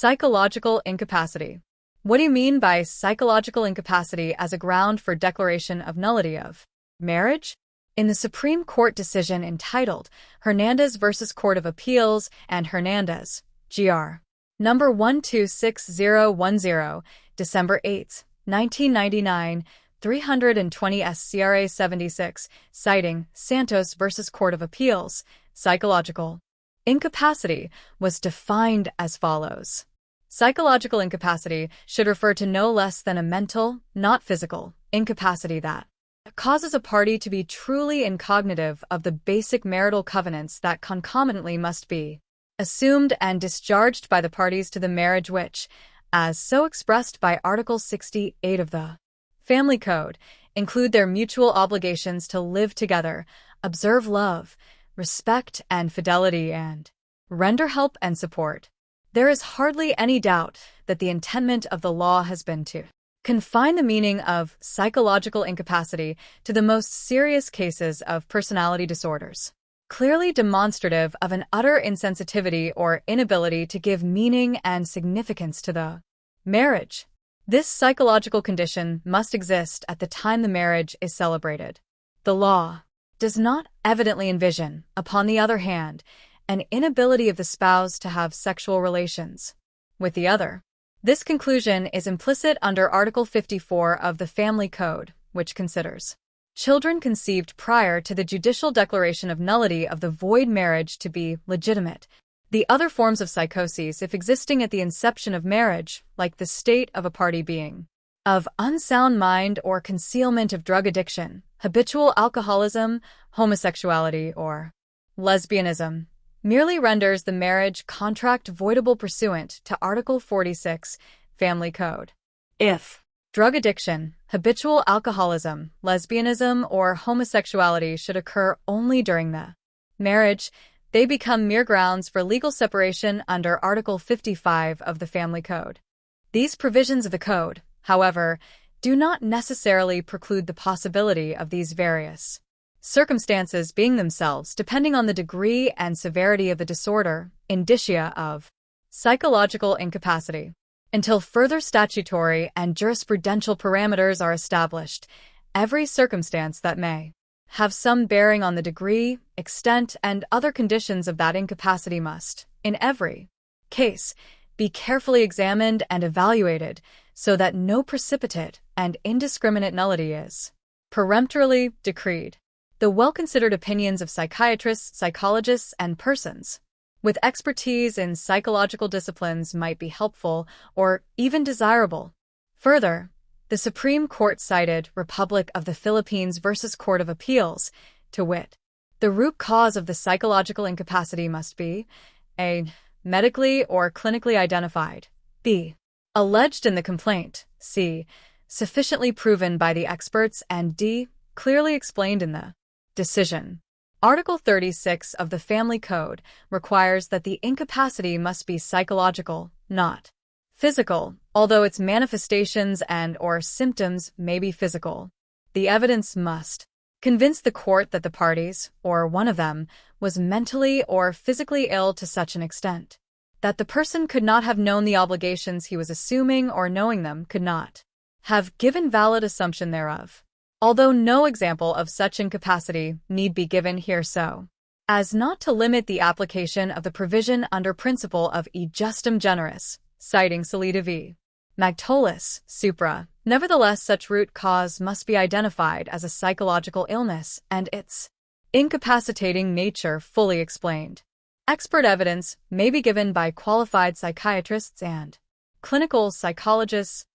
Psychological incapacity. What do you mean by psychological incapacity as a ground for declaration of nullity of marriage? In the Supreme Court decision entitled Hernandez v. Court of Appeals and Hernandez, Gr. Number 126010, December 8, 1999, 320 SCRA 76, citing Santos v. Court of Appeals, psychological incapacity was defined as follows. Psychological incapacity should refer to no less than a mental, not physical, incapacity that causes a party to be truly incognitive of the basic marital covenants that concomitantly must be assumed and discharged by the parties to the marriage which, as so expressed by Article 68 of the Family Code, include their mutual obligations to live together, observe love, respect and fidelity, and render help and support. There is hardly any doubt that the intendment of the law has been to confine the meaning of psychological incapacity to the most serious cases of personality disorders, clearly demonstrative of an utter insensitivity or inability to give meaning and significance to the marriage. This psychological condition must exist at the time the marriage is celebrated. The law does not evidently envision, upon the other hand, an inability of the spouse to have sexual relations with the other. This conclusion is implicit under Article 54 of the Family Code, which considers children conceived prior to the judicial declaration of nullity of the void marriage to be legitimate. The other forms of psychoses, if existing at the inception of marriage, like the state of a party being of unsound mind or concealment of drug addiction, habitual alcoholism, homosexuality, or lesbianism, merely renders the marriage contract voidable pursuant to Article 46, Family Code. If drug addiction, habitual alcoholism, lesbianism, or homosexuality should occur only during the marriage, they become mere grounds for legal separation under Article 55 of the Family Code. These provisions of the Code, however, do not necessarily preclude the possibility of these various circumstances being themselves, depending on the degree and severity of the disorder, indicia of psychological incapacity. Until further statutory and jurisprudential parameters are established, every circumstance that may have some bearing on the degree, extent, and other conditions of that incapacity must, in every case, be carefully examined and evaluated so that no precipitate and indiscriminate nullity is peremptorily decreed. The well-considered opinions of psychiatrists, psychologists, and persons with expertise in psychological disciplines might be helpful or even desirable. Further, the Supreme Court cited Republic of the Philippines versus Court of Appeals, to wit, the root cause of the psychological incapacity must be a. Medically or clinically identified, b. Alleged in the complaint, c. Sufficiently proven by the experts, and d. Clearly explained in the decision. Article 36 of the Family Code requires that the incapacity must be psychological, not physical, although its manifestations and/or symptoms may be physical. The evidence must convince the court that the parties, or one of them, was mentally or physically ill to such an extent that the person could not have known the obligations he was assuming, or knowing them could not have given valid assumption thereof. Although no example of such incapacity need be given here so as not to limit the application of the provision under principle of e justum generis, citing Salida v. Magtolis, supra. Nevertheless, such root cause must be identified as a psychological illness and its incapacitating nature fully explained. Expert evidence may be given by qualified psychiatrists and clinical psychologists